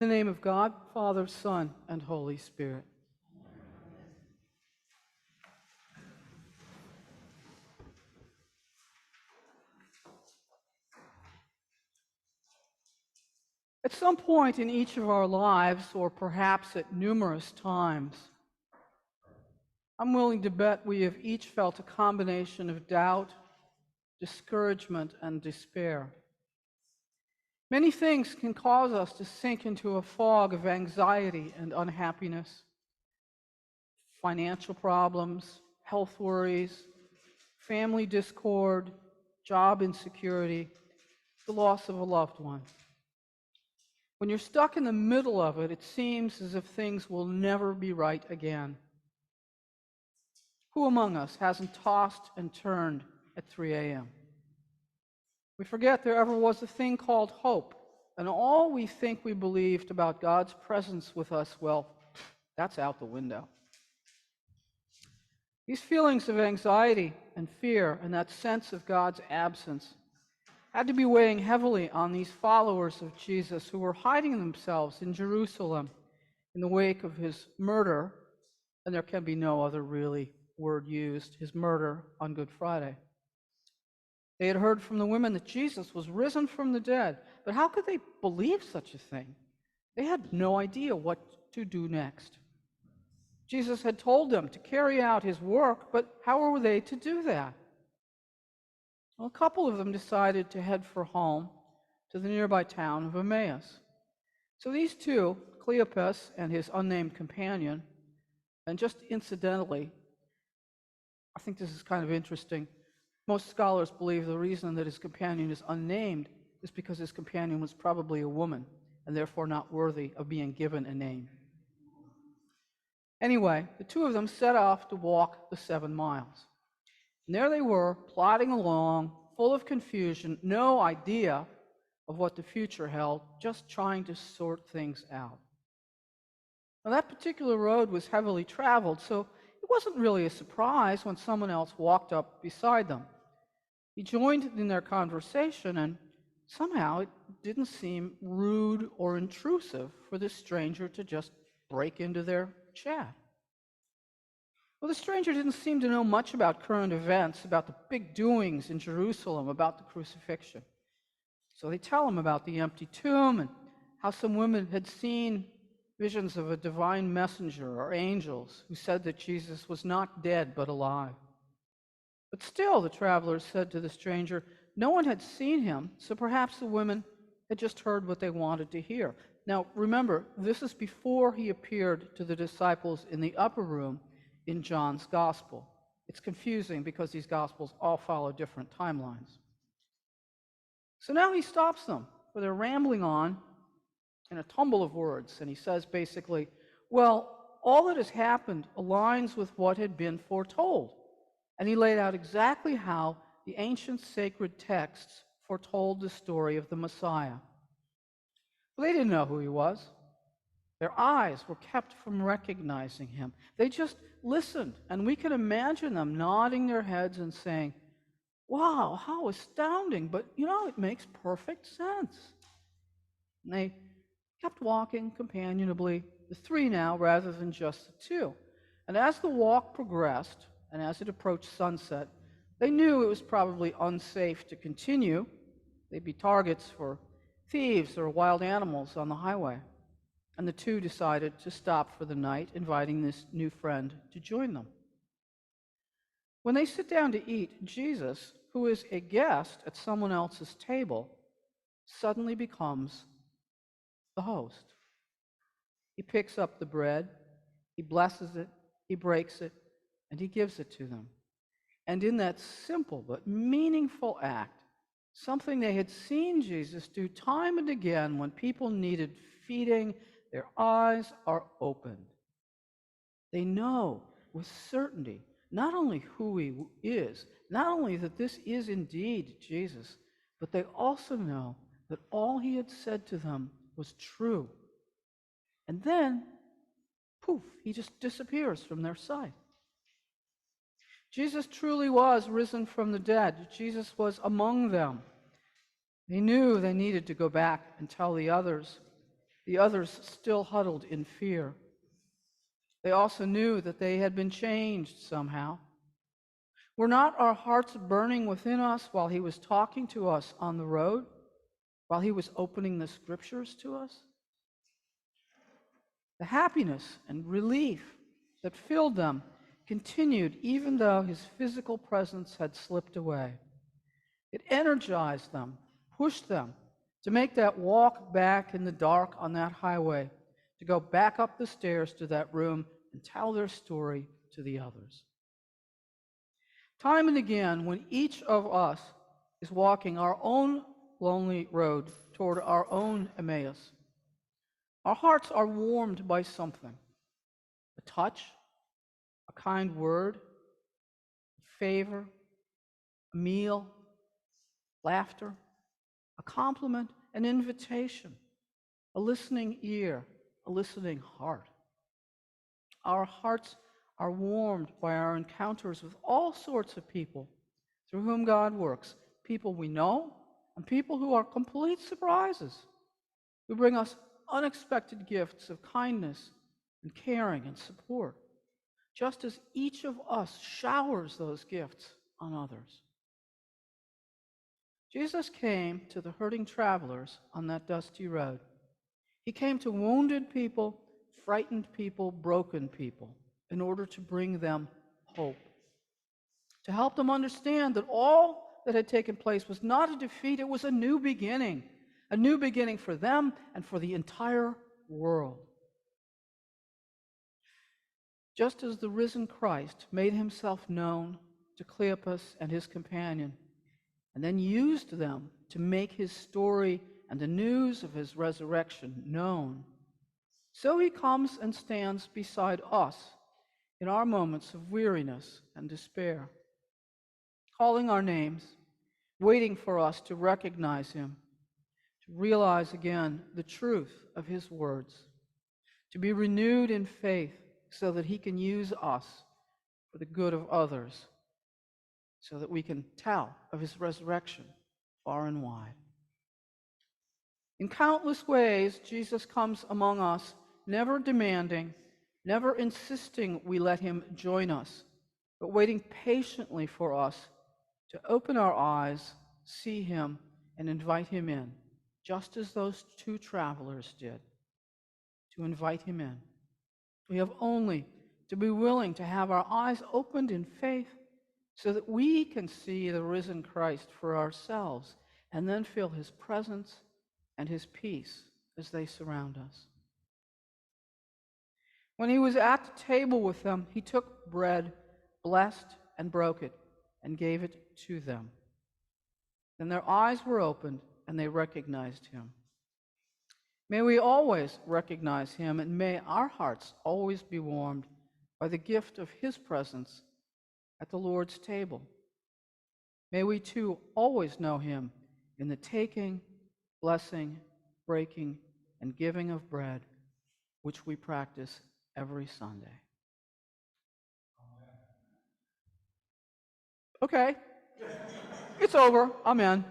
In the name of God, Father, Son, and Holy Spirit. At some point in each of our lives, or perhaps at numerous times, I'm willing to bet we have each felt a combination of doubt, discouragement, and despair. Many things can cause us to sink into a fog of anxiety and unhappiness. Financial problems, health worries, family discord, job insecurity, the loss of a loved one. When you're stuck in the middle of it, it seems as if things will never be right again. Who among us hasn't tossed and turned at 3 a.m.? We forget there ever was a thing called hope, and all we think we believed about God's presence with us, well, that's out the window. These feelings of anxiety and fear and that sense of God's absence had to be weighing heavily on these followers of Jesus who were hiding themselves in Jerusalem in the wake of his murder, and there can be no other really word used, his murder on Good Friday. They had heard from the women that Jesus was risen from the dead, but how could they believe such a thing? They had no idea what to do next. Jesus had told them to carry out his work, but how were they to do that? Well, a couple of them decided to head for home to the nearby town of Emmaus. So these two, Cleopas and his unnamed companion, and just incidentally, I think this is kind of interesting. Most scholars believe the reason that his companion is unnamed is because his companion was probably a woman and therefore not worthy of being given a name. Anyway, the two of them set off to walk the 7 miles. And there they were, plodding along, full of confusion, no idea of what the future held, just trying to sort things out. Now, that particular road was heavily traveled, so it wasn't really a surprise when someone else walked up beside them. He joined in their conversation, and somehow it didn't seem rude or intrusive for this stranger to just break into their chat. Well, the stranger didn't seem to know much about current events, about the big doings in Jerusalem, about the crucifixion. So they tell him about the empty tomb and how some women had seen visions of a divine messenger or angels who said that Jesus was not dead but alive. But still, the travelers said to the stranger, no one had seen him, so perhaps the women had just heard what they wanted to hear. Now, remember, this is before he appeared to the disciples in the upper room in John's Gospel. It's confusing because these Gospels all follow different timelines. So now he stops them, for they're rambling on in a tumble of words, and he says basically, well, all that has happened aligns with what had been foretold. And he laid out exactly how the ancient sacred texts foretold the story of the Messiah. Well, they didn't know who he was. Their eyes were kept from recognizing him. They just listened, and we can imagine them nodding their heads and saying, wow, how astounding, but it makes perfect sense. And they kept walking companionably, the 3 now rather than just the 2. And as the walk progressed, and as it approached sunset, they knew it was probably unsafe to continue. They'd be targets for thieves or wild animals on the highway. And the 2 decided to stop for the night, inviting this new friend to join them. When they sit down to eat, Jesus, who is a guest at someone else's table, suddenly becomes the host. He picks up the bread, he blesses it, he breaks it, and he gives it to them. And in that simple but meaningful act, something they had seen Jesus do time and again when people needed feeding, their eyes are opened. They know with certainty not only who he is, not only that this is indeed Jesus, but they also know that all he had said to them was true. And then, poof, he just disappears from their sight. Jesus truly was risen from the dead. Jesus was among them. They knew they needed to go back and tell the others. The others still huddled in fear. They also knew that they had been changed somehow. Were not our hearts burning within us while he was talking to us on the road, while he was opening the scriptures to us? The happiness and relief that filled them continued even though his physical presence had slipped away. It energized them, pushed them to make that walk back in the dark on that highway, to go back up the stairs to that room and tell their story to the others. Time and again, when each of us is walking our own lonely road toward our own Emmaus, our hearts are warmed by something: a touch, a kind word, a favor, a meal, laughter, a compliment, an invitation, a listening ear, a listening heart. Our hearts are warmed by our encounters with all sorts of people through whom God works, people we know and people who are complete surprises, who bring us unexpected gifts of kindness and caring and support, just as each of us showers those gifts on others. Jesus came to the hurting travelers on that dusty road. He came to wounded people, frightened people, broken people, in order to bring them hope, to help them understand that all that had taken place was not a defeat, it was a new beginning for them and for the entire world. Just as the risen Christ made himself known to Cleopas and his companion, and then used them to make his story and the news of his resurrection known, so he comes and stands beside us in our moments of weariness and despair, calling our names, waiting for us to recognize him, to realize again the truth of his words, to be renewed in faith so that he can use us for the good of others, so that we can tell of his resurrection far and wide. In countless ways, Jesus comes among us, never demanding, never insisting we let him join us, but waiting patiently for us to open our eyes, see him, and invite him in, just as those two travelers did, to invite him in. We have only to be willing to have our eyes opened in faith so that we can see the risen Christ for ourselves and then feel his presence and his peace as they surround us. When he was at the table with them, he took bread, blessed and broke it, and gave it to them. Then their eyes were opened and they recognized him. May we always recognize him, and may our hearts always be warmed by the gift of his presence at the Lord's table. May we too always know him in the taking, blessing, breaking, and giving of bread, which we practice every Sunday. Okay, it's over. I'm in.